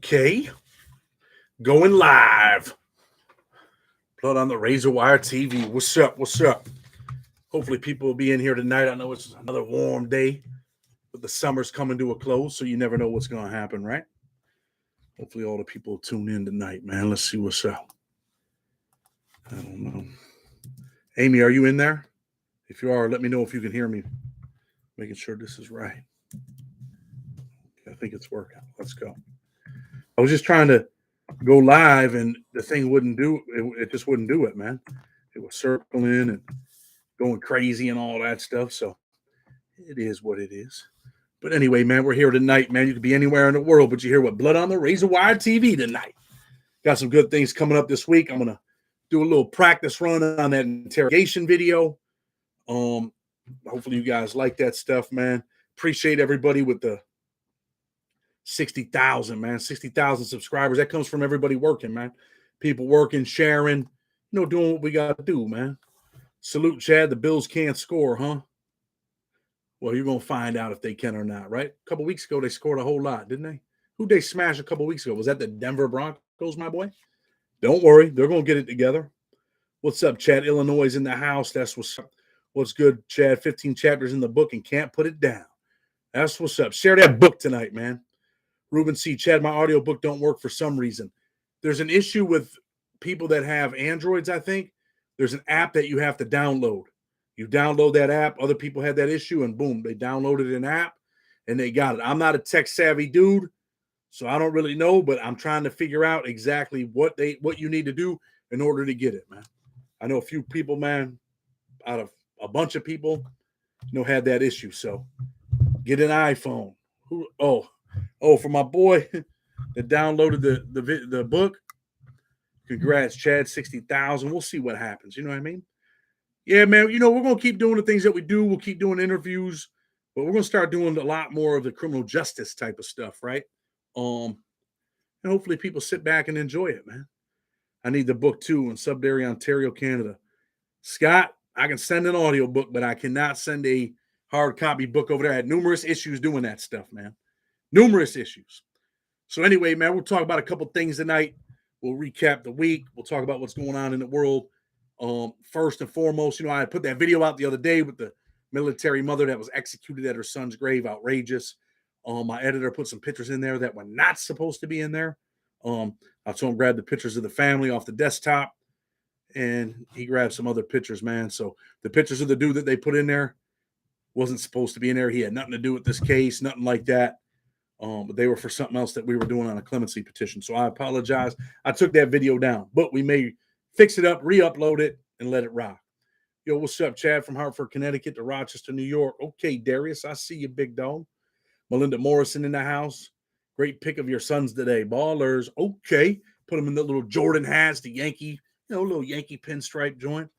Okay. Going live. Blood on the Razor Wire TV. What's up? What's up? Hopefully people will be in here tonight. I know it's another warm day, but the summer's coming to a close, so you never know what's going to happen, right? Hopefully all the people will tune in tonight, man. Let's see what's up. I don't know. Amy, are you in there? If you are, let me know if you can hear me. Making sure this is right. I think it's working. Let's go. I was just trying to go live and the thing wouldn't do it. It just wouldn't do it, man. It was circling and going crazy and all that stuff. So it is what it is. But anyway, man, we're here tonight, man. You could be anywhere in the world, but you're here with Blood on the Razor Wire TV tonight. Got some good things coming up this week. I'm going to do a little practice run on that interrogation video. Hopefully you guys like that stuff, man. Appreciate everybody with the 60,000, man. 60,000 subscribers. That comes from everybody working, man. People working, sharing, doing what we got to do, man. Salute, Chad. The Bills can't score, huh? Well, you're going to find out if they can or not, right? A couple weeks ago, they scored a whole lot, didn't they? Who'd they smash a couple weeks ago? Was that the Denver Broncos, my boy? Don't worry. They're going to get it together. What's up, Chad? Illinois is in the house. That's what's up. What's good, Chad? 15 chapters in the book and can't put it down. That's what's up. Share that book tonight, man. Ruben C. Chad, my audiobook don't work for some reason. There's an issue with people that have Androids, I think. There's an app that you have to download. You download that app. Other people had that issue, and boom, they downloaded an app, and they got it. I'm not a tech-savvy dude, so I don't really know, but I'm trying to figure out exactly what you need to do in order to get it, man. I know a few people, man, out of a bunch of people, had that issue. So get an iPhone. For my boy that downloaded the book, congrats, Chad, 60,000. We'll see what happens. You know what I mean? Yeah, man, we're going to keep doing the things that we do. We'll keep doing interviews, but we're going to start doing a lot more of the criminal justice type of stuff, right? And hopefully people sit back and enjoy it, man. I need the book, too, in Sudbury, Ontario, Canada. Scott, I can send an audio book, but I cannot send a hard copy book over there. I had numerous issues doing that stuff, man. Numerous issues. So anyway, man, we'll talk about a couple things tonight. We'll recap the week. We'll talk about what's going on in the world. First and foremost, I put that video out the other day with the military mother that was executed at her son's grave. Outrageous. My editor put some pictures in there that were not supposed to be in there. I told him grab the pictures of the family off the desktop, and he grabbed some other pictures, man. So the pictures of the dude that they put in there wasn't supposed to be in there. He had nothing to do with this case, nothing like that. But they were for something else that we were doing on a clemency petition. So I apologize. I took that video down, but we may fix it up, re-upload it, and let it rock. Yo, what's up, Chad? From Hartford, Connecticut to Rochester, New York. Okay, Darius, I see you, big dog. Melinda Morrison in the house. Great pick of your sons today. Ballers. Okay. Put them in the little Jordan hats, the Yankee, little Yankee pinstripe joint.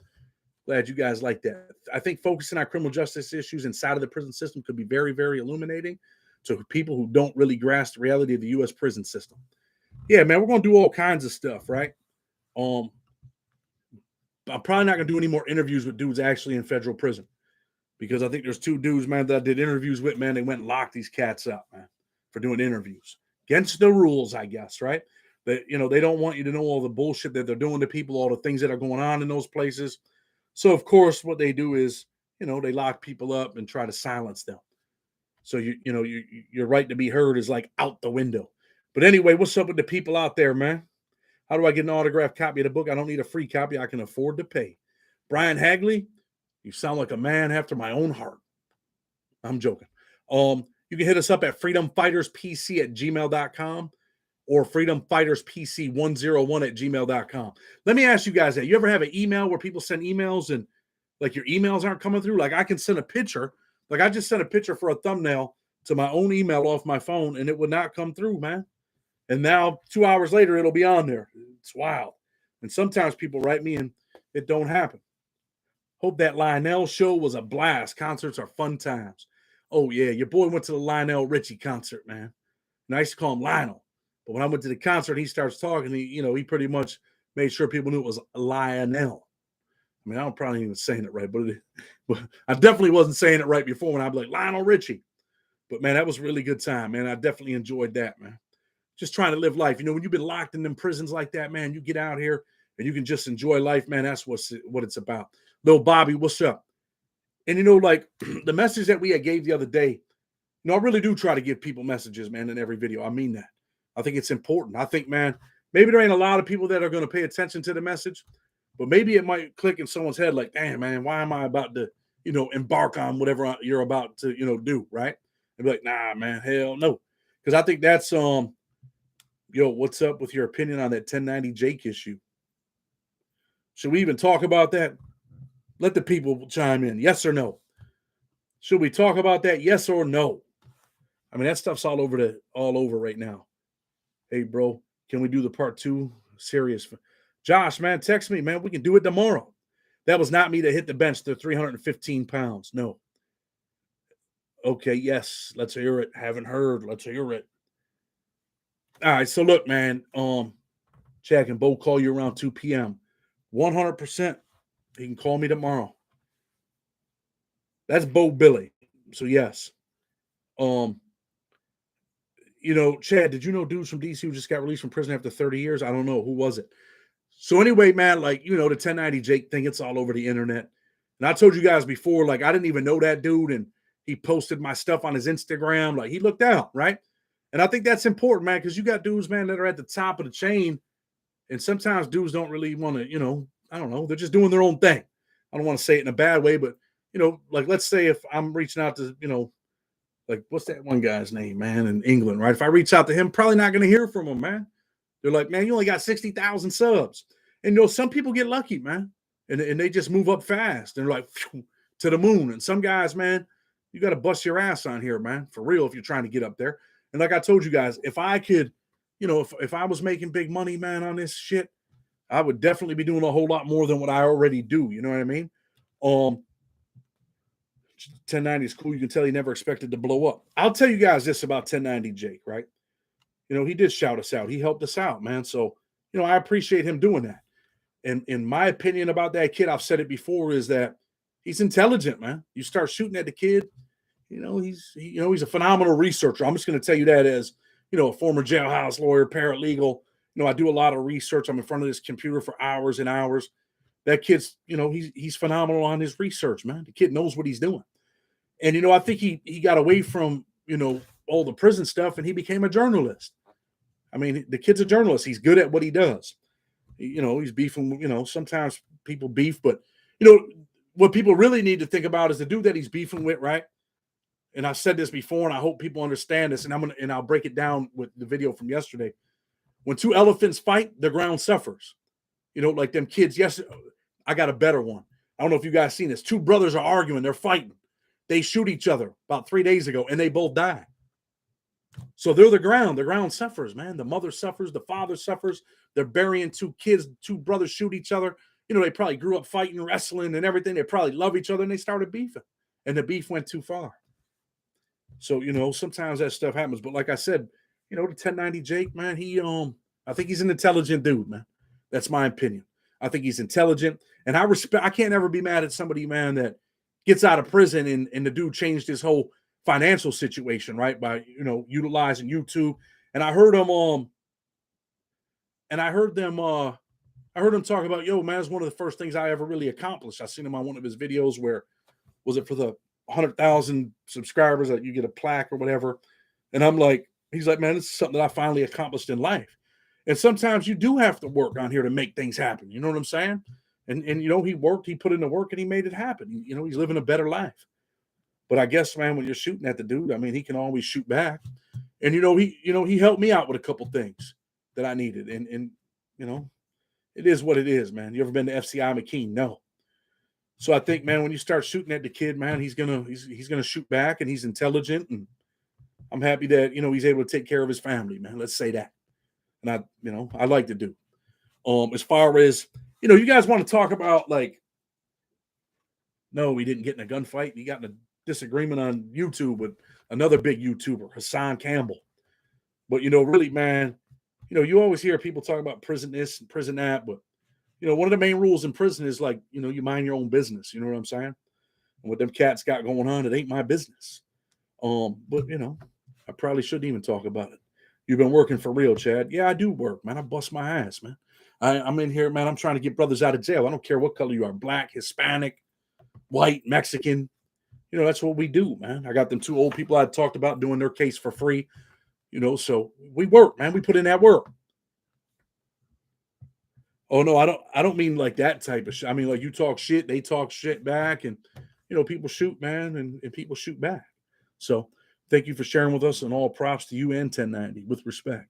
Glad you guys like that. I think focusing on criminal justice issues inside of the prison system could be very, very illuminating to people who don't really grasp the reality of the U.S. prison system. Yeah, man, we're going to do all kinds of stuff, right? I'm probably not going to do any more interviews with dudes actually in federal prison because I think there's two dudes, man, that I did interviews with, man. They went and locked these cats up, man, for doing interviews. Against the rules, I guess, right? That, they don't want you to know all the bullshit that they're doing to people, all the things that are going on in those places. So, of course, what they do is, they lock people up and try to silence them. So, your right to be heard is like out the window. But anyway, what's up with the people out there, man? How do I get an autographed copy of the book? I don't need a free copy. I can afford to pay. Brian Hagley, you sound like a man after my own heart. I'm joking. You can hit us up at freedomfighterspc@gmail.com or freedomfighterspc101@gmail.com. Let me ask you guys that. You ever have an email where people send emails and like your emails aren't coming through? Like I can send a picture. Like I just sent a picture for a thumbnail to my own email off my phone and it would not come through, man. And now 2 hours later, it'll be on there. It's wild. And sometimes people write me and it don't happen. Hope that Lionel show was a blast. Concerts are fun times. Oh, yeah. Your boy went to the Lionel Richie concert, man. And I used to call him Lionel. But when I went to the concert, he starts talking. He pretty much made sure people knew it was Lionel. I mean, I'm probably even saying it right, but I definitely wasn't saying it right before when I'd be like, Lionel Richie. But, man, that was a really good time, man. I definitely enjoyed that, man. just trying to live life. You know, when you've been locked in them prisons like that, man, you get out here and you can just enjoy life, man. That's what it's about. Little Bobby, what's up? And, you know, like the message that we had gave the other day, you know, I really do try to give people messages, man, in every video. I mean that. I think it's important. I think, man, maybe there ain't a lot of people that are going to pay attention to the message, but maybe it might click in someone's head like, damn, man, why am I about to, you know, embark on whatever you're about to, you know, do, right? And be like, nah, man, hell no. Because I think that's, yo, what's up with your opinion on that 1090 Jake issue? Should we even talk about that? Let the people chime in. Yes or no? Should we talk about that? Yes or no? I mean, that stuff's all over right now. Hey, bro, can we do the part 2? Serious. Josh, man, text me, man. We can do it tomorrow. That was not me that hit the bench. They're 315 pounds. No. Okay, yes. Let's hear it. Haven't heard. Let's hear it. All right, so look, man. Chad, can Bo call you around 2 p.m.? 100%. He can call me tomorrow. That's Bo Billy. So yes. You know, Chad, did you know dudes from DC who just got released from prison after 30 years? I don't know. Who was it? So anyway, man, like, you know, the 1090 Jake thing, it's all over the internet. And I told you guys before, like, I didn't even know that dude. And he posted my stuff on his Instagram. Like, he looked out, right? And I think that's important, man, because you got dudes, man, that are at the top of the chain. And sometimes dudes don't really want to, you know, I don't know. They're just doing their own thing. I don't want to say it in a bad way, but, you know, like, let's say if I'm reaching out to, you know, like, what's that one guy's name, man, in England, right? If I reach out to him, probably not going to hear from him, man. They're like, man, you only got 60,000 subs. And, you know, some people get lucky, man, and they just move up fast. And they're like, phew, to the moon. And some guys, man, you got to bust your ass on here, man, for real, if you're trying to get up there. And like I told you guys, if I could, you know, if I was making big money, man, on this shit, I would definitely be doing a whole lot more than what I already do. You know what I mean? 1090 is cool. You can tell he never expected to blow up. I'll tell you guys this about 1090 Jake, right? You know, he did shout us out. He helped us out, man. So, you know, I appreciate him doing that. And in my opinion about that kid, I've said it before, is that he's intelligent, man. You start shooting at the kid, you know, he's a phenomenal researcher. I'm just going to tell you that as, you know, a former jailhouse lawyer, paralegal. You know, I do a lot of research. I'm in front of this computer for hours and hours. That kid's, you know, he's phenomenal on his research, man. The kid knows what he's doing. And, you know, I think he got away from, you know, all the prison stuff and he became a journalist. I mean, the kid's a journalist. He's good at what he does. You know, he's beefing, you know, sometimes people beef, but, you know, what people really need to think about is the dude that he's beefing with, right? And I've said this before, and I hope people understand this, and I'll break it down with the video from yesterday. When two elephants fight, the ground suffers. You know, like them kids. Yes, I got a better one. I don't know if you guys seen this. Two brothers are arguing. They're fighting. They shoot each other about 3 days ago, and they both die. So they're the ground. The ground suffers, man. The mother suffers. The father suffers. They're burying two kids. Two brothers shoot each other. You know, they probably grew up fighting, wrestling, and everything. They probably love each other, and they started beefing. And the beef went too far. So, you know, sometimes that stuff happens. But like I said, you know, the 1090 Jake, man, I think he's an intelligent dude, man. That's my opinion. I think he's intelligent. And I can't ever be mad at somebody, man, that gets out of prison and the dude changed his whole financial situation, right? By, you know, utilizing YouTube. And I heard him talk about, yo, man, it's one of the first things I ever really accomplished. I seen him on one of his videos where, was it for the 100,000 subscribers that you get a plaque or whatever? And I'm like, he's like, man, this is something that I finally accomplished in life. And sometimes you do have to work on here to make things happen. You know what I'm saying? And you know, he put in the work and he made it happen. You know, he's living a better life. But I guess, man, when you're shooting at the dude, I mean, he can always shoot back. And he helped me out with a couple things that I needed. And you know, it is what it is, man. You ever been to FCI McKean? No. So I think, man, when you start shooting at the kid, man, he's gonna shoot back, and he's intelligent, and I'm happy that, you know, he's able to take care of his family, man. Let's say that. And I like to do. As far as, you know, you guys want to talk about, like, no, he didn't get in a gunfight. He got in a disagreement on YouTube with another big YouTuber, Hassan Campbell. But, you know, really, man, you know, you always hear people talk about prison this and prison that, but, you know, one of the main rules in prison is, like, you know, you mind your own business. You know what I'm saying? And what them cats got going on, it ain't my business. But, you know, I probably shouldn't even talk about it. You've been working for real, Chad. Yeah, I do work, man. I bust my ass, man. I'm in here, man. I'm trying to get brothers out of jail. I don't care what color you are, black, Hispanic, white, Mexican. That's what we do, man. I got them two old people I talked about doing their case for free. So we work, man. We put in that work. Oh no, I don't mean like that type of shit. I mean like you talk shit, they talk shit back, and people shoot, man, and people shoot back. So thank you for sharing with us, and all props to you and 1090 with respect.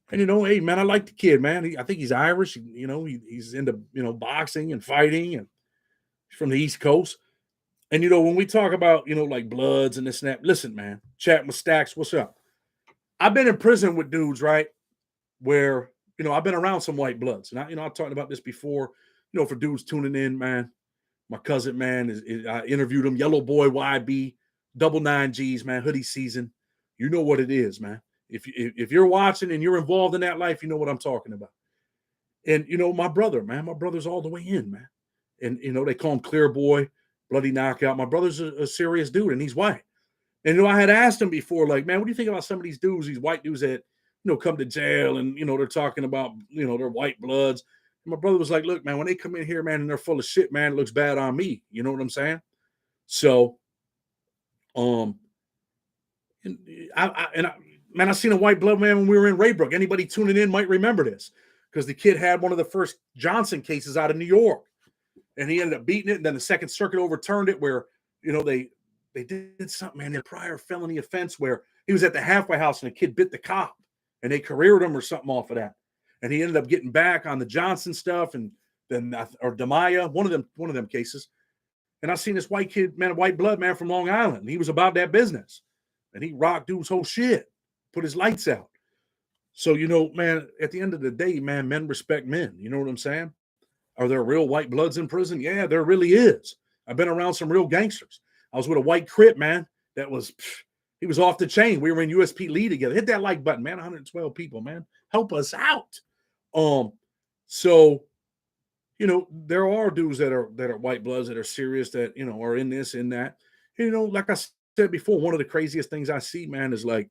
And hey, man, I like the kid, man. I think he's Irish. He's into boxing and fighting, and he's from the East Coast. And when we talk about like Bloods and this and that, listen, man, chat with Stacks, what's up? I've been in prison with dudes, right, where I've been around some white Bloods, and I've talked about this before. For dudes tuning in, man, my cousin, man, I interviewed him, Yellow Boy YB, double 9Gs, man, hoodie season. You know what it is, man. If you're watching and you're involved in that life, you know what I'm talking about. And my brother, man, my brother's all the way in, man. And they call him Clear Boy, Bloody Knockout. My brother's a serious dude, and he's white. And I had asked him before, like, man, what do you think about some of these dudes, these white dudes that come to jail, and they're talking about they're white Bloods. And my brother was like, look, man, when they come in here, man, and they're full of shit, man, it looks bad on me. You know what I'm saying? So, man, I seen a white blood man when we were in Raybrook. Anybody tuning in might remember this, because the kid had one of the first Johnson cases out of New York, and he ended up beating it. And then the Second Circuit overturned it, where they did something, man, a prior felony offense where he was at the halfway house and a kid bit the cop, and they careered him or something off of that, and he ended up getting back on the Johnson stuff, and then or Demaya, one of them cases. And I seen this white kid, man, a white blood man from Long Island, and he was about that business, and he rocked dude's whole shit, put his lights out. So, man, at the end of the day, man, men respect men. You know what I'm saying? Are there real white Bloods in prison? Yeah, there really is. I've been around some real gangsters. I was with a white Crip, man, he was off the chain. We were in USP Lee together. Hit that like button, man. 112 people, man. Help us out. So, there are dudes that are white Bloods that are serious, that, are in this, in that. Like I said before, one of the craziest things I see, man, is like,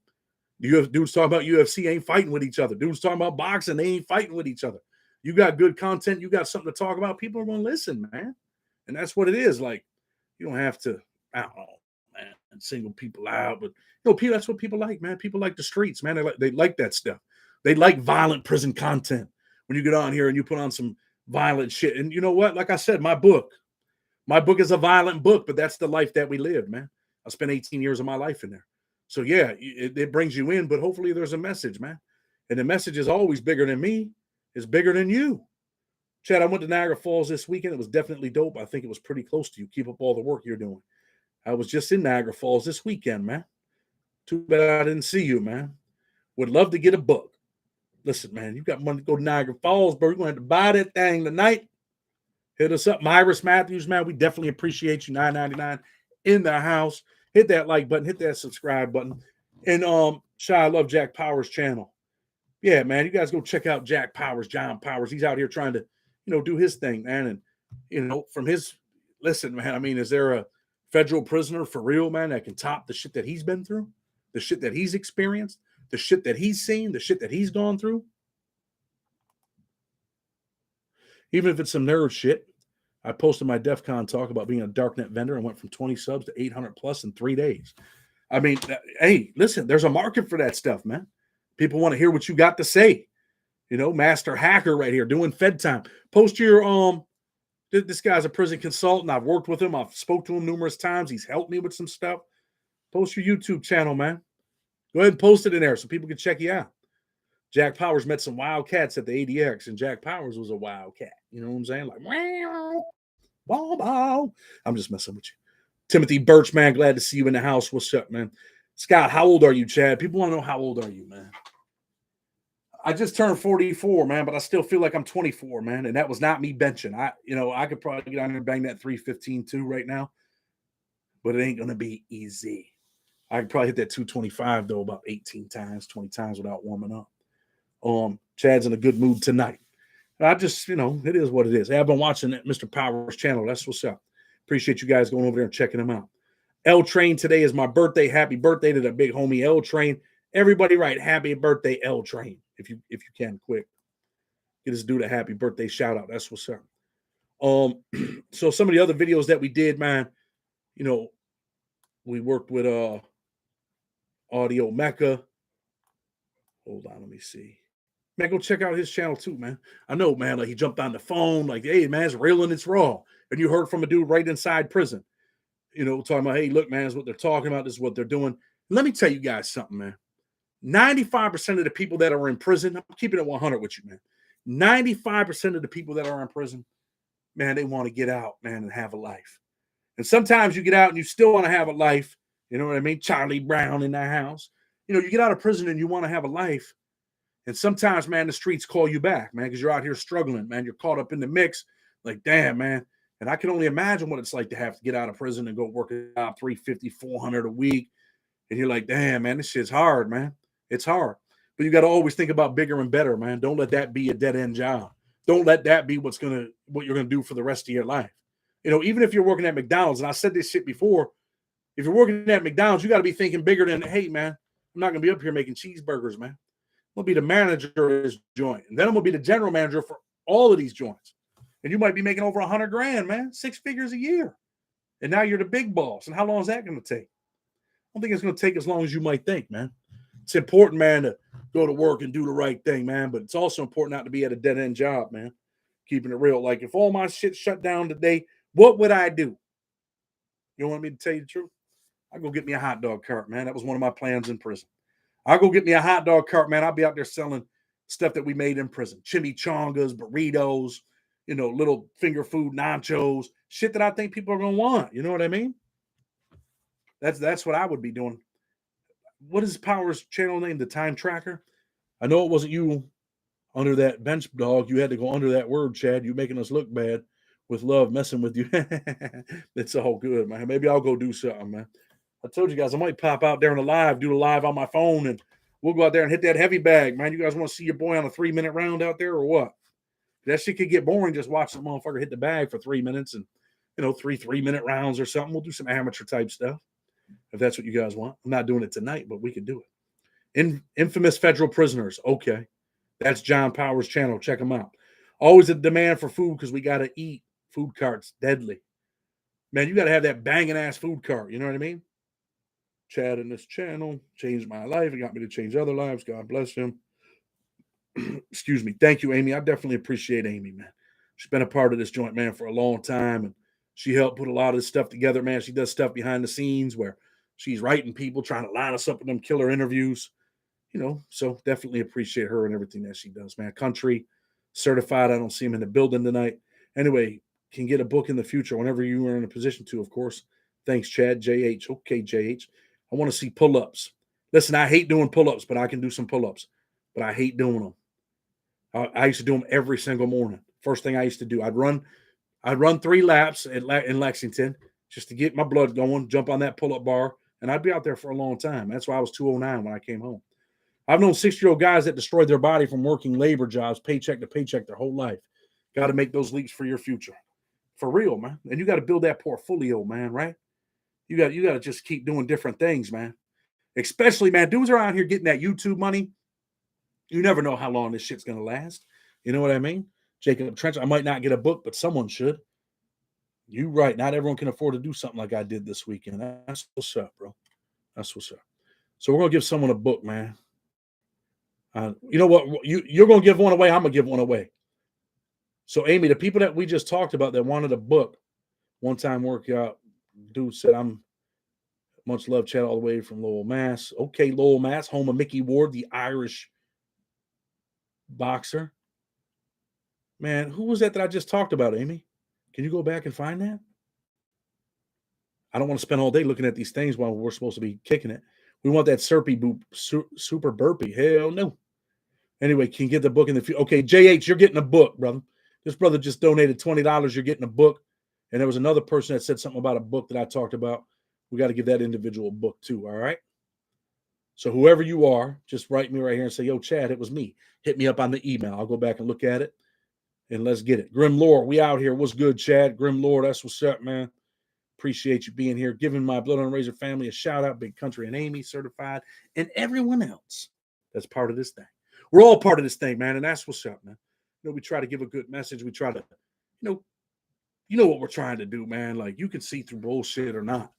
dudes talking about UFC ain't fighting with each other. Dudes talking about boxing, they ain't fighting with each other. You got good content, you got something to talk about, people are going to listen, man. And that's what it is. Like, you don't have to, I don't know, man, and single people out, but people, that's what people like, man. People like the streets, man. They like that stuff. They like violent prison content. When you get on here and you put on some violent shit, and you know what? Like I said, my book is a violent book, but that's the life that we live, man. I spent 18 years of my life in there. So yeah, it brings you in, but hopefully there's a message, man. And the message is always bigger than me. It's bigger than you. Chad, I went to Niagara Falls this weekend. It was definitely dope. I think it was pretty close to you. Keep up all the work you're doing. I was just in Niagara Falls this weekend, man. Too bad I didn't see you, man. Would love to get a book. Listen, man, you got money to go to Niagara Falls, bro. You're going to have to buy that thing tonight. Hit us up. Myris Matthews, man. We definitely appreciate you. $9.99 in the house. Hit that like button. Hit that subscribe button. And I love Jack Powers' channel. Yeah, man, you guys go check out Jack Powers, John Powers. He's out here trying to, do his thing, man. And, from his, listen, man, I mean, is there a federal prisoner for real, man, that can top the shit that he's been through, the shit that he's experienced, the shit that he's seen, the shit that he's gone through? Even if it's some nerd shit. I posted my DEF CON talk about being a darknet vendor and went from 20 subs to 800 plus in 3 days. I mean, hey, listen, there's a market for that stuff, man. People want to hear what you got to say. Master hacker right here doing Fed time. Post your, this guy's a prison consultant. I've worked with him. I've spoke to him numerous times. He's helped me with some stuff. Post your YouTube channel, man. Go ahead and post it in there so people can check you out. Jack Powers met some wild cats at the ADX, and Jack Powers was a wild cat. You know what I'm saying? Like, wow, wow, wow. I'm just messing with you. Timothy Birch, man, glad to see you in the house. What's up, man? Scott, how old are you, Chad? People want to know, how old are you, man? I just turned 44, man, but I still feel like I'm 24, man. And that was not me benching. I could probably get on there and bang that 315 too right now, but it ain't going to be easy. I could probably hit that 225 though about 18 times, 20 times without warming up. Chad's in a good mood tonight. I just, it is what it is. Hey, I've been watching Mr. Powers' channel. That's what's up. Appreciate you guys going over there and checking him out. L Train, today is my birthday. Happy birthday to the big homie L Train. Everybody write happy birthday, L Train. If you can, quick. Get this dude a happy birthday shout out. That's what's up. So some of the other videos that we did, man, you know, we worked with Audio Mecca. Hold on, let me see. Man, go check out his channel too, man. I know, man, like he jumped on the phone, like, hey, man, it's real and it's raw. And you heard from a dude right inside prison, you know, talking about, hey, look, man, this is what they're talking about. This is what they're doing. Let me tell you guys something, man. 95% of the people that are in prison, I'm keeping it 100 with you, man. 95% of the people that are in prison, man, they want to get out, man, and have a life. And sometimes you get out and you still want to have a life. You know what I mean? Charlie Brown in that house. You know, you get out of prison and you want to have a life. And sometimes, man, the streets call you back, man, because you're out here struggling, man. You're caught up in the mix. Like, damn, man. And I can only imagine what it's like to have to get out of prison and go work a job, $350, $400 a week. And you're like, damn, man, this shit's hard, man. It's hard. But you got to always think about bigger and better, man. Don't let that be a dead-end job. Don't let that be what you're gonna do for the rest of your life. You know, even if you're working at McDonald's, and I said this shit before, if you're working at McDonald's, you got to be thinking bigger than, hey, man, I'm not gonna be up here making cheeseburgers, man. I'm gonna be the manager of this joint, and then I'm gonna be the general manager for all of these joints. And you might be making over $100 grand, man, 6 figures a year. And now you're the big boss. And how long is that gonna take? I don't think it's gonna take as long as you might think, man. It's important, man, to go to work and do the right thing, man. But it's also important not to be at a dead-end job, man. Keeping it real. Like, if all my shit shut down today, what would I do? You want me to tell you the truth? I'll go get me a hot dog cart, man. That was one of my plans in prison. I'll go get me a hot dog cart, man. I'll be out there selling stuff that we made in prison. Chimichangas, burritos, you know, little finger food, nachos, shit that I think people are going to want. You know what I mean? That's what I would be doing. What is Power's channel name? The Time Tracker? I know it wasn't you under that bench, dog. You had to go under that word, Chad. You making us look bad with love, messing with you. It's all good, man. Maybe I'll go do something, man. I told you guys I might pop out there in the live, do the live on my phone, and we'll go out there and hit that heavy bag, man. You guys want to see your boy on a 3-minute round out there or what? That shit could get boring. Just watch the motherfucker hit the bag for 3 minutes and, you know, 3-minute rounds or something. We'll do some amateur type stuff if that's what you guys want. I'm not doing it tonight, but we could do it. Infamous federal prisoners. Okay. That's John Power's channel. Check him out. Always a demand for food because we got to eat. Food carts, deadly. Man, you got to have that banging ass food cart. You know what I mean? Chad in this channel changed my life. It got me to change other lives. God bless him. Excuse me. Thank you, Amy. I definitely appreciate Amy, man. She's been a part of this joint, man, for a long time. And she helped put a lot of this stuff together, man. She does stuff behind the scenes where she's writing people, trying to line us up with them killer interviews. You know, so definitely appreciate her and everything that she does, man. Country certified. I don't see him in the building tonight. Anyway, can get a book in the future whenever you are in a position to, of course. Thanks, Chad. JH. Okay, JH. I want to see pull-ups. Listen, I hate doing pull-ups, but I can do some pull-ups. But I hate doing them. I used to do them every single morning. First thing I used to do, I'd run 3 laps in Lexington just to get my blood going, jump on that pull-up bar, and I'd be out there for a long time. That's why I was 209 when I came home. I've known 60-year-old guys that destroyed their body from working labor jobs, paycheck to paycheck, their whole life. Got to make those leaps for your future. For real, man. And you got to build that portfolio, man, right? You got to just keep doing different things, man. Especially, man, dudes are out here getting that YouTube money. You never know how long this shit's going to last. You know what I mean? Jacob Trench, I might not get a book, but someone should. You right. Not everyone can afford to do something like I did this weekend. That's what's up, bro. That's what's up. So we're going to give someone a book, man. You know what? You're going to give one away. I'm going to give one away. So, Amy, the people that we just talked about that wanted a book, one-time workout, dude said, I'm much love, chat all the way from Lowell, Mass. Okay, Lowell, Mass, home of Mickey Ward, the Irish boxer. Man, who was that I just talked about, Amy? Can you go back and find that? I don't want to spend all day looking at these things while we're supposed to be kicking it. We want that super burpee. Hell no. Anyway, can you get the book in the future? Okay, JH, you're getting a book, brother. This brother just donated $20. You're getting a book. And there was another person that said something about a book that I talked about. We got to give that individual a book too, all right? So whoever you are, just write me right here and say, yo, Chad, it was me. Hit me up on the email. I'll go back and look at it, and let's get it. Grim Lore, we out here. What's good, Chad? Grim Lore, that's what's up, man. Appreciate you being here, giving my Blood on Razor family a shout out, Big Country and Amy certified, and everyone else that's part of this thing. We're all part of this thing, man, and that's what's up, man. We try to give a good message. We try to, what we're trying to do, man. Like, you can see through bullshit or not.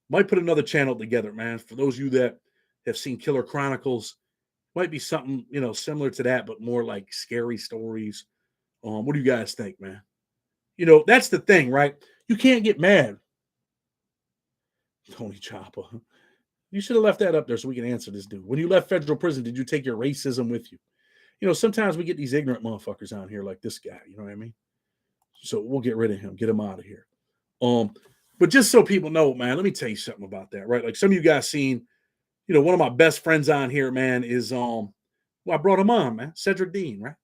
Might put another channel together, man. For those of you that have seen Killer Chronicles, might be something, similar to that, but more like scary stories. What do you guys think, man? That's the thing, right? You can't get mad. Tony Chopper. You should have left that up there so we can answer this dude. When you left federal prison, did you take your racism with you? Sometimes we get these ignorant motherfuckers out here like this guy. You know what I mean? So we'll get rid of him. Get him out of here. But just so people know, man, let me tell you something about that, right? Like, some of you guys seen, one of my best friends on here, man, is I brought him on, man. Cedric Dean, right?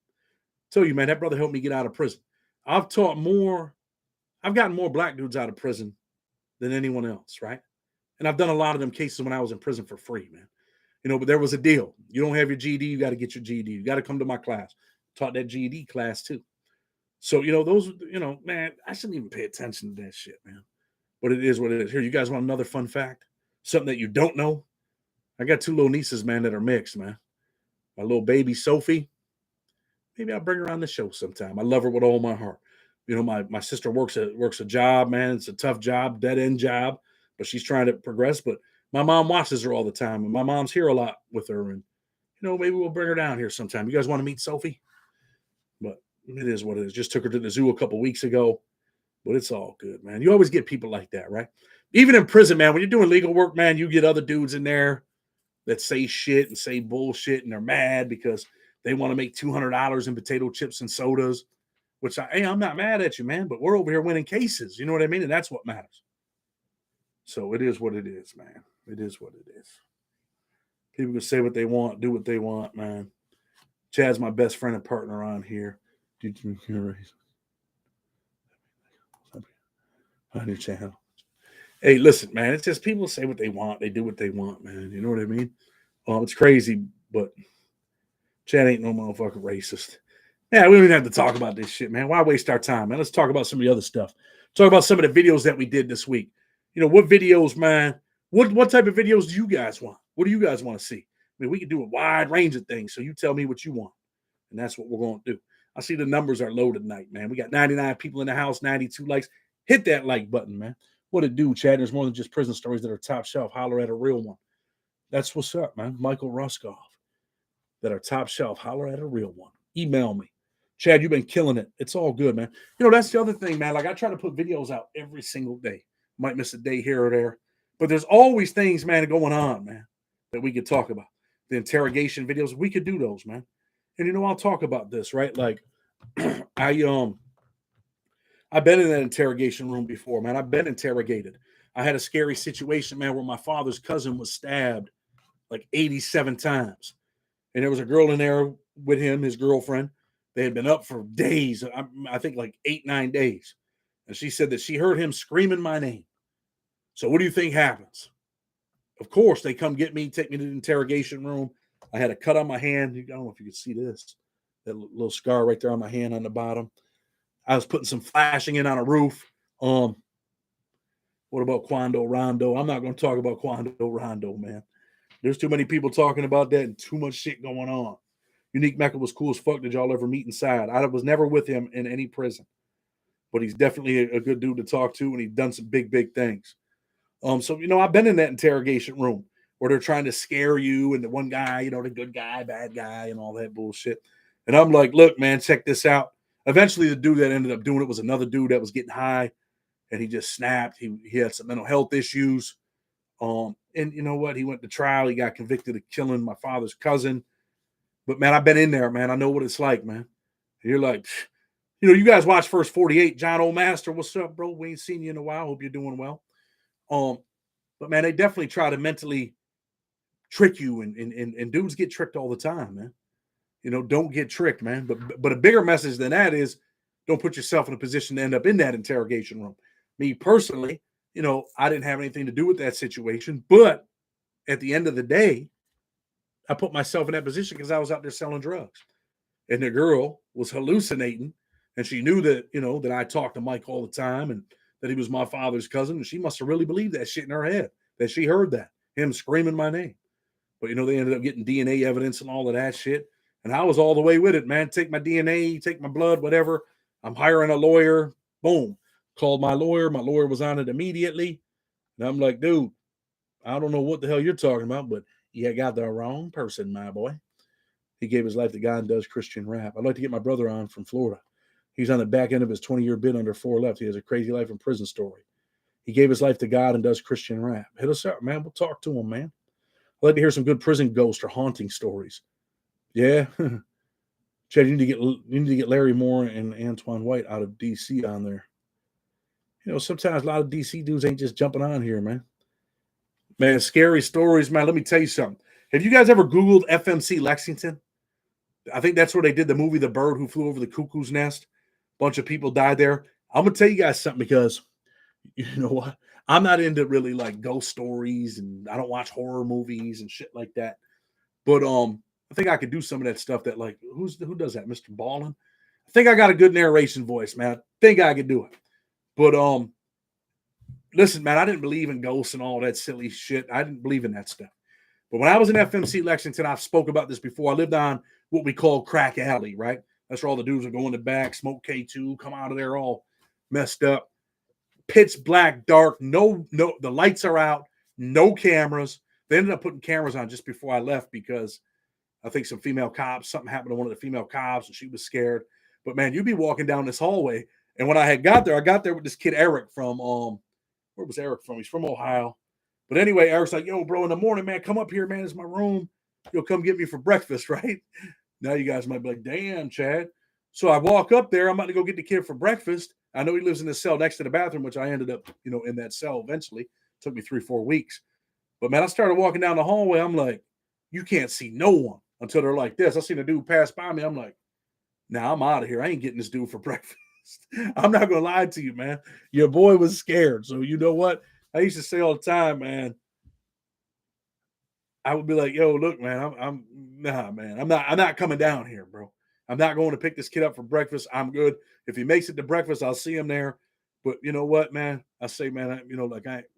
Tell you, man, that brother helped me get out of prison. I've gotten more black dudes out of prison than anyone else, right? And I've done a lot of them cases when I was in prison for free, man. But there was a deal. You don't have your GED, you got to get your GED. You got to come to my class. Taught that GED class too. So, those, man, I shouldn't even pay attention to that shit, man. But it is what it is. Here, you guys want another fun fact? Something that you don't know? I got 2 little nieces, man, that are mixed, man. My little baby, Sophie. Maybe I'll bring her on the show sometime. I love her with all my heart. My sister works a job, man. It's a tough job, dead-end job, but she's trying to progress. But my mom watches her all the time, and my mom's here a lot with her. And, maybe we'll bring her down here sometime. You guys want to meet Sophie? But it is what it is. Just took her to the zoo a couple weeks ago, but it's all good, man. You always get people like that, right? Even in prison, man, when you're doing legal work, man, you get other dudes in there that say shit and say bullshit, and they're mad because they want to make $200 in potato chips and sodas, which I'm not mad at you, man, but we're over here winning cases. You know what I mean? And that's what matters. So it is what it is, man. It is what it is. People can say what they want, do what they want, man. Chad's my best friend and partner on here. On your channel. Hey, listen, man. It's just people say what they want. They do what they want, man. You know what I mean? It's crazy, but Chad ain't no motherfucking racist. Yeah, we don't even have to talk about this shit, man. Why waste our time, man? Let's talk about some of the other stuff. Talk about some of the videos that we did this week. What videos, man? What type of videos do you guys want? What do you guys want to see? I mean, we can do a wide range of things, so you tell me what you want, and that's what we're going to do. I see the numbers are low tonight, man. We got 99 people in the house, 92 likes. Hit that like button, man. What it do, Chad? There's more than just prison stories that are top shelf. Holler at a real one. That's what's up, man. Michael Ruskoff. That are top shelf. Holler at a real one. Email me. Chad, you've been killing it. It's all good, man. That's the other thing, man. Like, I try to put videos out every single day. Might miss a day here or there. But there's always things, man, going on, man, that we could talk about. The interrogation videos, we could do those, man. And, I'll talk about this, right? Like, I've been in that interrogation room before, man. I've been interrogated. I had a scary situation, man, where my father's cousin was stabbed like 87 times. And there was a girl in there with him, his girlfriend. They had been up for days, I think like 8-9 days. And she said that she heard him screaming my name. So what do you think happens? Of course, they come get me, take me to the interrogation room. I had a cut on my hand. I don't know if you can see this. That little scar right there on my hand on the bottom. I was putting some flashing in on a roof. What about Quando Rondo? I'm not going to talk about Quando Rondo, man. There's too many people talking about that and too much shit going on. Unique Mecca was cool as fuck. Did y'all ever meet inside? I was never with him in any prison. But he's definitely a good dude to talk to, and he's done some big, big things. So, I've been in that interrogation room where they're trying to scare you, and the one guy, the good guy, bad guy, and all that bullshit. And I'm like, look, man, check this out. Eventually, the dude that ended up doing it was another dude that was getting high, and he just snapped. He had some mental health issues. And you know what? He went to trial. He got convicted of killing my father's cousin. But, man, I've been in there, man. I know what it's like, man. And you're like, you guys watch First 48. John O'Master, what's up, bro? We ain't seen you in a while. Hope you're doing well. But, man, they definitely try to mentally trick you, and dudes get tricked all the time, man. Don't get tricked, man. But a bigger message than that is don't put yourself in a position to end up in that interrogation room. Me personally, I didn't have anything to do with that situation. But at the end of the day, I put myself in that position because I was out there selling drugs. And the girl was hallucinating, and she knew that, that I talked to Mike all the time, and that he was my father's cousin. And she must have really believed that shit in her head, that she heard that, him screaming my name. But, you know, they ended up getting DNA evidence and all of that shit. And I was all the way with it, man. Take my DNA, take my blood, whatever. I'm hiring a lawyer. Boom. Called my lawyer. My lawyer was on it immediately. And I'm like, dude, I don't know what the hell you're talking about, but you got the wrong person, my boy. He gave his life to God and does Christian rap. I'd like to get my brother on from Florida. He's on the back end of his 20-year bid under 4 left. He has a crazy life in prison story. He gave his life to God and does Christian rap. Hit us up, man. We'll talk to him, man. I'd like to hear some good prison ghost or haunting stories. Yeah. Chad, you need to get Larry Moore and Antoine White out of DC on there. You know, sometimes a lot of DC dudes ain't just jumping on here, man. Man, scary stories, man. Let me tell you something. Have you guys ever Googled FMC Lexington? I think that's where they did the movie The Bird Who Flew Over the Cuckoo's Nest. A bunch of people died there. I'm going to tell you guys something because, you know what? I'm not into really like ghost stories, and I don't watch horror movies and shit like that. But I think I could do some of that stuff that, like, who does that? Mr. Ballin? I think I got a good narration voice, man. I think I could do it. But listen, man, I didn't believe in ghosts and all that silly shit. I didn't believe in that stuff. But when I was in FMC Lexington, I've spoke about this before. I lived on what we call Crack Alley, right? That's where all the dudes would go in the back, smoke K2, come out of there all messed up. Pitch black, dark, no, the lights are out, no cameras. They ended up putting cameras on just before I left because I think something happened to one of the female cops and she was scared. But man, you'd be walking down this hallway. And when I got there with this kid, Eric, from, where was Eric from? He's from Ohio. But anyway, Eric's like, yo, bro, in the morning, man, come up here, man. It's my room. You'll come get me for breakfast, right? Now you guys might be like, damn, Chad. So I walk up there. I'm about to go get the kid for breakfast. I know he lives in the cell next to the bathroom, which I ended up, you know, in that cell eventually. It took me 3-4 weeks. But, man, I started walking down the hallway. I'm like, you can't see no one until they're like this. I seen a dude pass by me. I'm like, nah, I'm out of here. I ain't getting this dude for breakfast. I'm not going to lie to you, man. Your boy was scared. So, you know what? I used to say all the time, man, I would be like, yo, look, man, I'm not coming down here, bro. I'm not going to pick this kid up for breakfast. I'm good. If he makes it to breakfast, I'll see him there. But you know what, man? I say, man,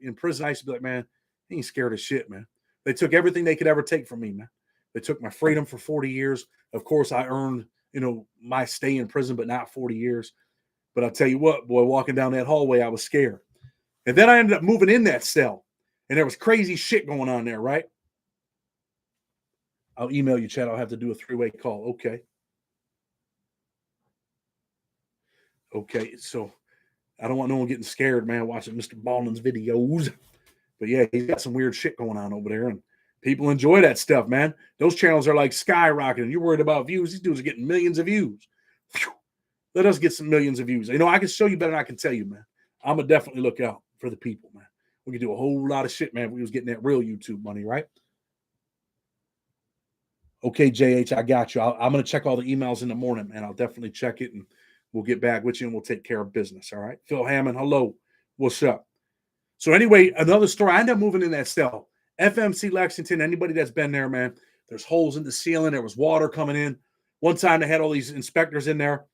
in prison, I used to be like, man, he ain't scared of shit, man. They took everything they could ever take from me, man. They took my freedom for 40 years. Of course, I earned, my stay in prison, but not 40 years. But I'll tell you what, boy, walking down that hallway, I was scared. And then I ended up moving in that cell. And there was crazy shit going on there, right? I'll email you, Chad. I'll have to do a 3-way call. Okay, so I don't want no one getting scared, man, watching Mr. Ballin's videos. But yeah, he's got some weird shit going on over there, and people enjoy that stuff, man. Those channels are like skyrocketing. You're worried about views. These dudes are getting millions of views. Whew. Let us get some millions of views. I can show you better than I can tell you, man. I'm going to definitely look out for the people, man. We could do a whole lot of shit, man, if we was getting that real YouTube money, right? Okay, JH, I got you. I'm going to check all the emails in the morning, man. I'll definitely check it, and we'll get back with you, and we'll take care of business, all right? Phil Hammond, hello. What's up? So anyway, another story. I ended up moving in that cell. FMC Lexington, anybody that's been there, man, there's holes in the ceiling. There was water coming in. One time they had all these inspectors in there,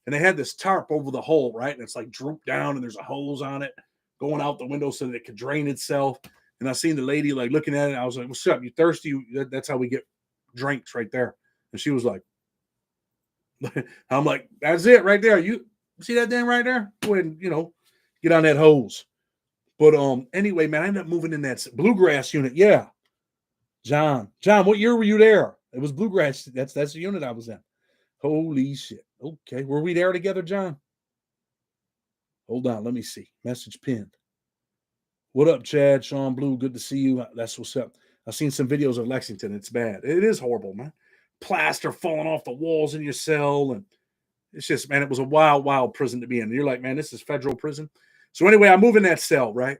and they had this tarp over the hole, right? And it's like drooped down, and there's a hose on it going out the window so that it could drain itself. And I seen the lady like looking at it. I was like, what's up? You thirsty? That's how we get drinks right there. And she was like, I'm like, that's it right there. You see that thing right there? Go ahead and, get on that hose. But anyway, man, I ended up moving in that bluegrass unit. Yeah. John, what year were you there? It was bluegrass. That's the unit I was in. Holy shit. Okay. Were we there together, John? Hold on. Let me see. Message pinned. What up, Chad? Sean Blue, good to see you. That's what's up. I've seen some videos of Lexington. It's bad. It is horrible, man. Plaster falling off the walls in your cell. And it's just, man, it was a wild, wild prison to be in. And you're like, man, this is federal prison. So anyway, I move in that cell, right?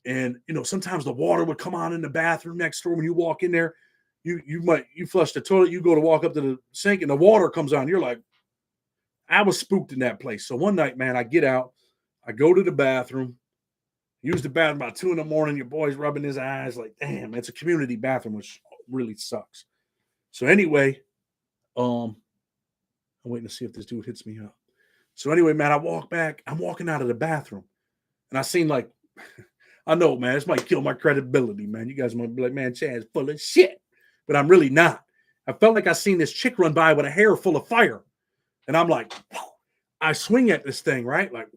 And, sometimes the water would come on in the bathroom next door. When you walk in there, you flush the toilet, you go to walk up to the sink, and the water comes on. You're like, I was spooked in that place. So one night, man, I get out. I go to the bathroom. Use the bathroom about 2 a.m. Your boy's rubbing his eyes like, damn, it's a community bathroom, which really sucks. So anyway, I'm waiting to see if this dude hits me up. So anyway, man, I walk back. I'm walking out of the bathroom, and I seen like, I know, man, this might kill my credibility, man. You guys might be like, man, Chad's full of shit, but I'm really not. I felt like I seen this chick run by with a hair full of fire, and I'm like, I swing at this thing, right? Like,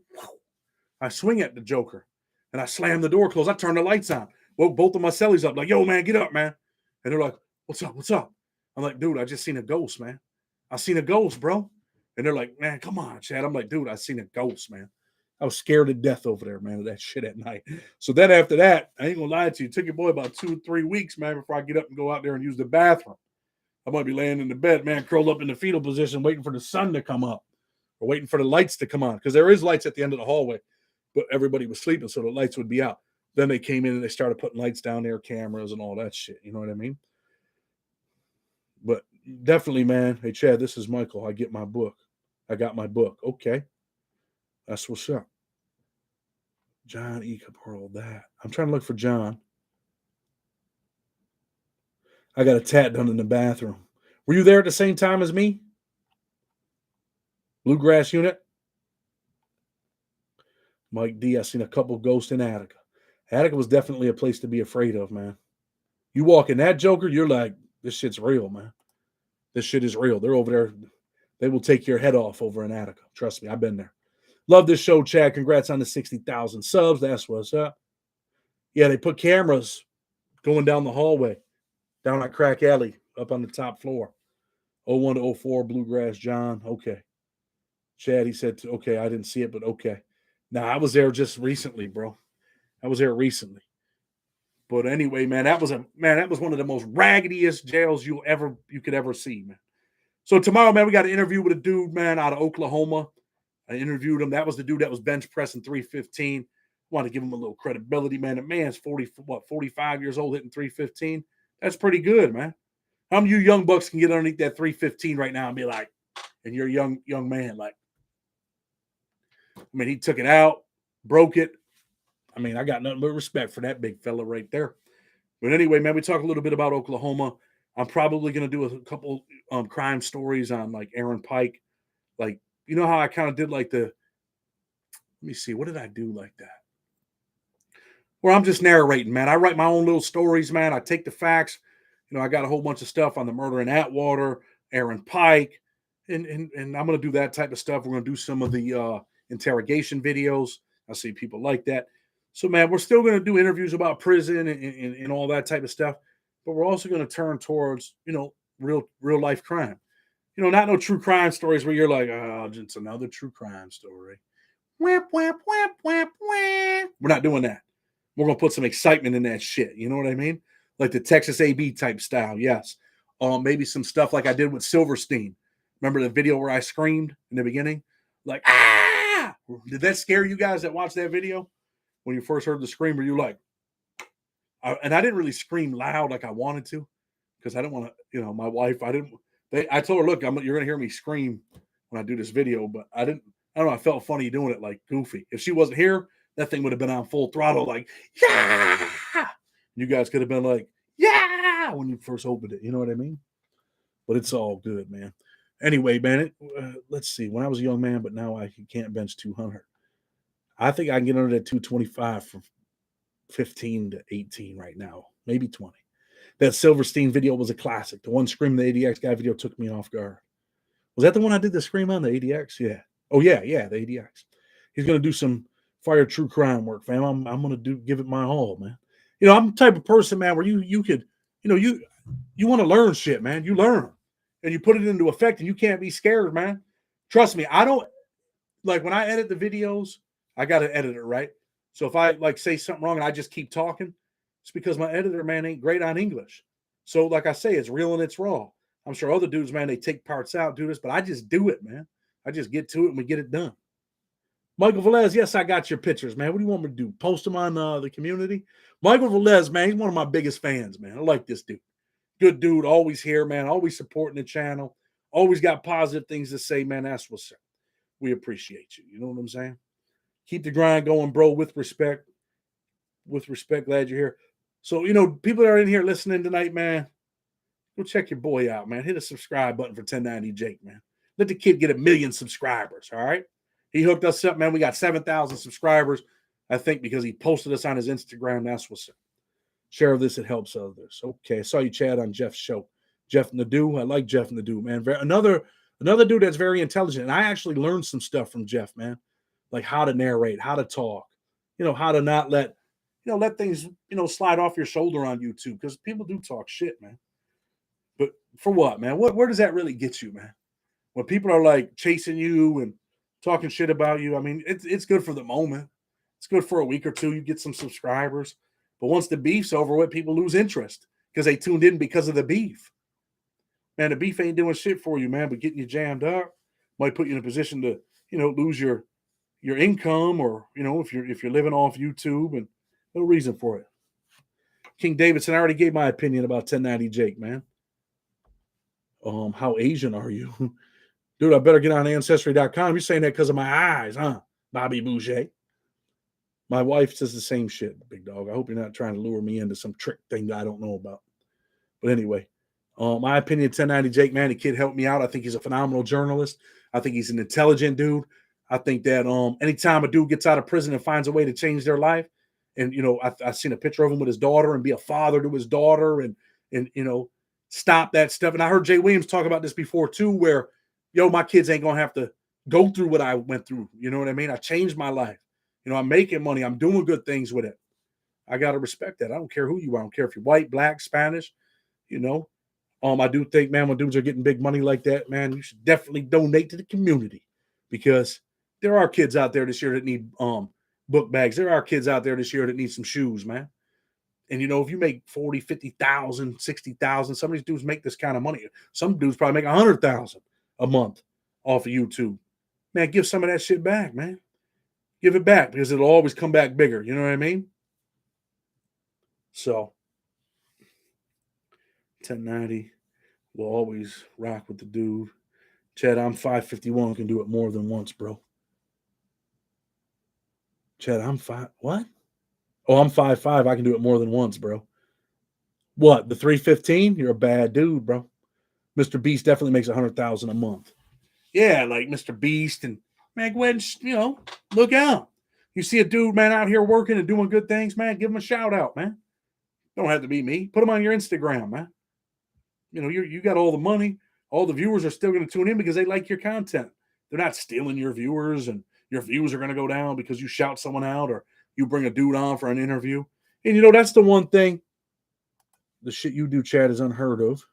I swing at the Joker, and I slam the door closed. I turn the lights on. Woke both of my cellies up, like, yo, man, get up, man. And they're like, what's up? What's up? I'm like, dude, I just seen a ghost, man. I seen a ghost, bro. And they're like, man, come on, Chad. I'm like, dude, I seen a ghost, man. I was scared to death over there, man, of that shit at night. So then after that, I ain't gonna lie to you, it took your boy about 2 or 3 weeks, man, before I get up and go out there and use the bathroom. I might be laying in the bed, man, curled up in the fetal position, waiting for the sun to come up or waiting for the lights to come on. Because there is lights at the end of the hallway, but everybody was sleeping, so the lights would be out. Then they came in and they started putting lights down there, cameras and all that shit. You know what I mean? But definitely, man. Hey, Chad, this is Michael. I get my book. I got my book. Okay. That's what's up. John E. Caporal, that. I'm trying to look for John. I got a tat done in the bathroom. Were you there at the same time as me? Bluegrass unit? Mike D. I seen a couple ghosts in Attica. Attica was definitely a place to be afraid of, man. You walk in that Joker, you're like, this shit's real, man. This shit is real. They're over there. They will take your head off over in Attica. Trust me, I've been there. Love this show, Chad. Congrats on the 60,000 subs. That's what's up. Yeah, they put cameras going down the hallway, down at Crack Alley, up on the top floor. 01 to 04, Bluegrass John. Okay. Chad, he said, okay, I didn't see it, but okay. Now, I was there just recently, bro. I was there recently. But anyway, man, that was one of the most raggediest jails you could ever see, man. So tomorrow, man, we got an interview with a dude, man, out of Oklahoma. I interviewed him. That was the dude that was bench pressing 315. Want to give him a little credibility, man. The man's 45 years old, hitting 315. That's pretty good, man. How many of you young bucks can get underneath that 315 right now and be like, and you're a young man, like, I mean, he took it out, broke it. I mean, I got nothing but respect for that big fella right there. But anyway, man, we talk a little bit about Oklahoma. I'm probably going to do a couple crime stories on like Aaron Pike. Like, you know how I kind of did like let me see, what did I do like that? Where I'm just narrating, man. I write my own little stories, man. I take the facts. You know, I got a whole bunch of stuff on the murder in Atwater, Aaron Pike, and I'm going to do that type of stuff. We're going to do some of the interrogation videos. I see people like that. So, man, we're still going to do interviews about prison and all that type of stuff, but we're also going to turn towards, you know, real life crime. You know, not no true crime stories where you're like, oh, it's another true crime story. Whap, whap, whap, whap, whap. We're not doing that. We're going to put some excitement in that shit. You know what I mean? Like the Texas AB type style, yes. Maybe some stuff like I did with Silverstein. Remember the video where I screamed in the beginning? Like, ah! Did that scare you guys that watched that video? When you first heard the scream, were you like, and I didn't really scream loud like I wanted to, because I didn't want to, you know, my wife, I told her, look, you're going to hear me scream when I do this video, but I don't know, I felt funny doing it like goofy. If she wasn't here, that thing would have been on full throttle, like, yeah! You guys could have been like, yeah! When you first opened it, you know what I mean? But it's all good, man. Anyway, man, let's see. When I was a young man, but now I can't bench 200. I think I can get under that 225 from 15 to 18 right now, maybe 20. That Silverstein video was a classic. The one Scream the ADX guy video took me off guard. Was that the one I did the Scream on, the ADX? Yeah. Oh, yeah, the ADX. He's going to do some fire true crime work, fam. I'm going to give it my all, man. You know, I'm the type of person, man, where you could, you know, you want to learn shit, man. You learn and you put it into effect and you can't be scared, man. Trust me, I don't, like when I edit the videos, I got an editor, right? So if I like say something wrong and I just keep talking, it's because my editor, man, ain't great on English. So like I say, it's real and it's raw. I'm sure other dudes, man, they take parts out, do this, but I just do it, man. I just get to it and we get it done. Michael Velez, yes, I got your pictures, man. What do you want me to do? Post them on the community? Michael Velez, man, he's one of my biggest fans, man. I like this dude. Good dude, always here, man. Always supporting the channel. Always got positive things to say, man. That's what's up. We appreciate you. You know what I'm saying? Keep the grind going, bro, with respect. With respect, glad you're here. So, you know, people that are in here listening tonight, man, go check your boy out, man. Hit a subscribe button for 1090 Jake, man. Let the kid get 1 million subscribers, all right? He hooked us up, man. We got 7,000 subscribers, I think, because he posted us on his Instagram. That's what's up. Share this, it helps others. Okay, I saw you chat on Jeff's show. Jeff Nadeau. I like Jeff Nadeau, man. Another dude that's very intelligent. And I actually learned some stuff from Jeff, man. Like how to narrate, how to talk, how to not let things, slide off your shoulder on YouTube, because people do talk shit, man. But for what, man? Where does that really get you, man? When people are like chasing you and talking shit about you, I mean, it's good for the moment. It's good for a week or two. You get some subscribers. But once the beef's over with, people lose interest because they tuned in because of the beef. Man, the beef ain't doing shit for you, man, but getting you jammed up might put you in a position to, lose your income, or, if you're living off YouTube, and no reason for it. King Davidson, I already gave my opinion about 1090 Jake, man. How Asian are you? Dude, I better get on Ancestry.com. You're saying that because of my eyes, huh, Bobby Boucher? My wife says the same shit, big dog. I hope you're not trying to lure me into some trick thing that I don't know about. But anyway, my opinion, 1090 Jake, man, the kid helped me out. I think he's a phenomenal journalist. I think he's an intelligent dude. I think that anytime a dude gets out of prison and finds a way to change their life, and, I've seen a picture of him with his daughter and be a father to his daughter and stop that stuff. And I heard Jay Williams talk about this before too, where, my kids ain't going to have to go through what I went through. You know what I mean? I changed my life. I'm making money. I'm doing good things with it. I got to respect that. I don't care who you are. I don't care if you're white, black, Spanish, I do think, man, when dudes are getting big money like that, man, you should definitely donate to the community, because there are kids out there this year that need book bags. There are kids out there this year that need some shoes, man. And, if you make 40, 50,000, 60,000, some of these dudes make this kind of money. Some dudes probably make 100,000 a month off of YouTube. Man, give some of that shit back, man. Give it back, because it'll always come back bigger. You know what I mean? So 1090 will always rock with the dude. Chad, I'm 5'51", can do it more than once, bro. Chad, I'm 5. What? Oh, I'm 5'5". I can do it more than once, bro. What? The 315? You're a bad dude, bro. Mr. Beast definitely makes 100,000 a month. Yeah, like Mr. Beast, and man, go ahead and look out. You see a dude, man, out here working and doing good things, man, give him a shout out, man. Don't have to be me. Put him on your Instagram, man. You got all the money. All the viewers are still going to tune in because they like your content. They're not stealing your viewers, and your views are going to go down because you shout someone out or you bring a dude on for an interview. And, that's the one thing. The shit you do, Chad, is unheard of.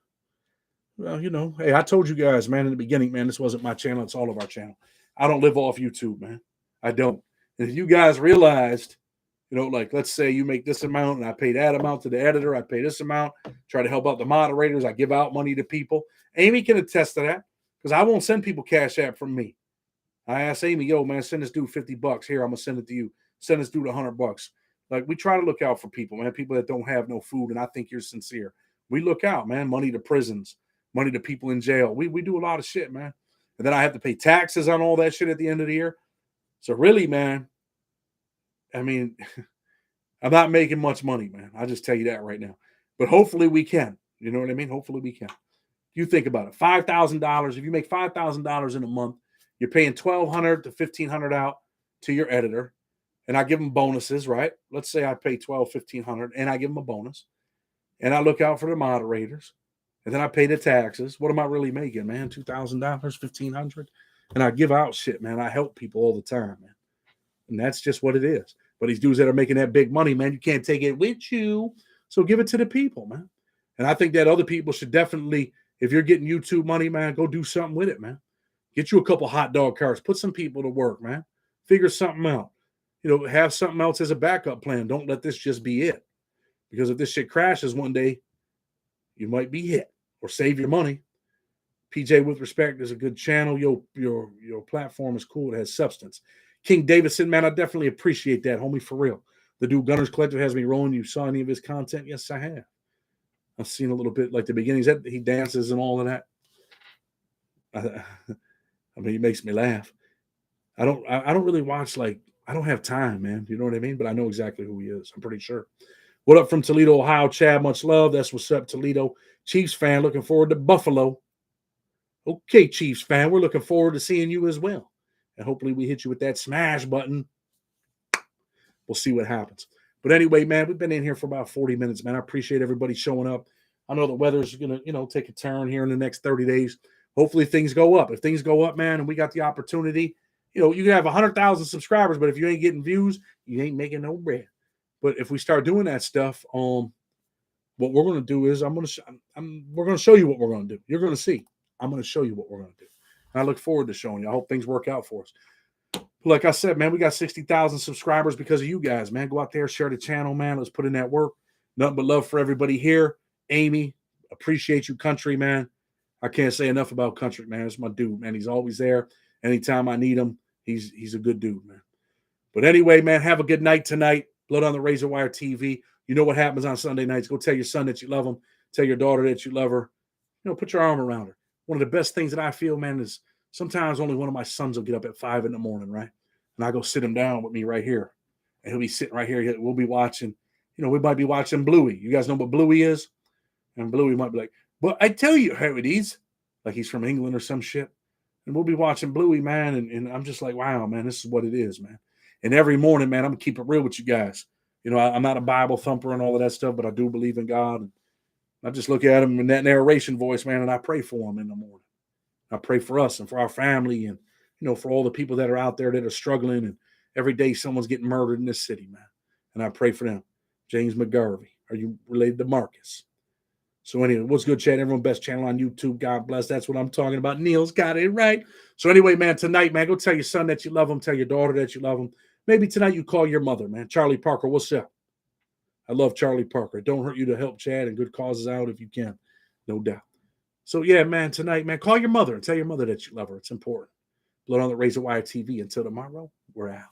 Well, hey, I told you guys, man, in the beginning, man, this wasn't my channel. It's all of our channel. I don't live off YouTube, man. I don't. And if you guys realized, like, let's say you make this amount and I pay that amount to the editor, I pay this amount, try to help out the moderators, I give out money to people. Amy can attest to that, because I won't send people Cash App from me. I ask Amy, yo, man, send this dude $50. Here, I'm going to send it to you. Send this dude $100. Like, we try to look out for people, man, people that don't have no food, and I think you're sincere. We look out, man, money to prisons, money to people in jail. We do a lot of shit, man. And then I have to pay taxes on all that shit at the end of the year. So really, man, I mean, I'm not making much money, man. I'll just tell you that right now. But hopefully we can. You know what I mean? Hopefully we can. You think about it. $5,000. If you make $5,000 in a month, you're paying $1,200 to $1,500 out to your editor. And I give them bonuses, right? Let's say I pay $1,200, $1,500, and I give them a bonus. And I look out for the moderators. And then I pay the taxes. What am I really making, man? $2,000, $1,500? And I give out shit, man. I help people all the time, man. And that's just what it is. But these dudes that are making that big money, man, you can't take it with you. So give it to the people, man. And I think that other people should definitely, if you're getting YouTube money, man, go do something with it, man. Get you a couple hot dog carts. Put some people to work, man. Figure something out. Have something else as a backup plan. Don't let this just be it. Because if this shit crashes one day, you might be hit. Or save your money. PJ, with respect, is a good channel. Your platform is cool. It has substance. King Davidson, man, I definitely appreciate that, homie, for real. The dude Gunners Collective has me rolling. You saw any of his content? Yes, I have. I've seen a little bit, like the beginnings. That he dances and all of that. I mean, he makes me laugh. I don't really watch, like, I don't have time, man. You know what I mean? But I know exactly who he is. I'm pretty sure. What up from Toledo, Ohio, Chad? Much love. That's what's up, Toledo. Chiefs fan, looking forward to Buffalo. Okay, Chiefs fan, we're looking forward to seeing you as well. and hopefully we hit you with that smash button. We'll see what happens. But anyway, man, we've been in here for about 40 minutes, man. I appreciate everybody showing up. I know the weather's going to, take a turn here in the next 30 days. Hopefully things go up. If things go up, man, and we got the opportunity, you can have 100,000 subscribers, but if you ain't getting views, you ain't making no bread. But if we start doing that stuff, what we're going to do is we're going to show you what we're going to do. You're going to see. I'm going to show you what we're going to do. And I look forward to showing you. I hope things work out for us. Like I said, man, we got 60,000 subscribers because of you guys, man. Go out there, share the channel, man. Let's put in that work. Nothing but love for everybody here. Amy, appreciate you, Country, man. I can't say enough about Country, man. It's my dude, man. He's always there. Anytime I need him, he's a good dude, man. But anyway, man, have a good night tonight. Blood on the Razor Wire TV. You know what happens on Sunday nights. Go tell your son that you love him. Tell your daughter that you love her. Put your arm around her. One of the best things that I feel, man, is sometimes only one of my sons will get up at 5 in the morning, right? And I go sit him down with me right here. And he'll be sitting right here. We'll be watching, we might be watching Bluey. You guys know what Bluey is? And Bluey might be like, well, I tell you how it is. Like he's from England or some shit. And we'll be watching Bluey, man. And I'm just like, wow, man, this is what it is, man. And every morning, man, I'm going to keep it real with you guys. I'm not a Bible thumper and all of that stuff, but I do believe in God. And I just look at him in that narration voice, man, and I pray for him in the morning. I pray for us and for our family and, for all the people that are out there that are struggling. And every day someone's getting murdered in this city, man. And I pray for them. James McGarvey. Are you related to Marcus? So anyway, what's good, chat? Everyone, best channel on YouTube. God bless. That's what I'm talking about. Neil's got it right. So anyway, man, tonight, man, go tell your son that you love him. Tell your daughter that you love him. Maybe tonight you call your mother, man. Charlie Parker, what's up? I love Charlie Parker. It don't hurt you to help Chad and good causes out if you can. No doubt. So yeah, man, tonight, man, call your mother and tell your mother that you love her. It's important. Blood on the Razor Wire TV. Until tomorrow, we're out.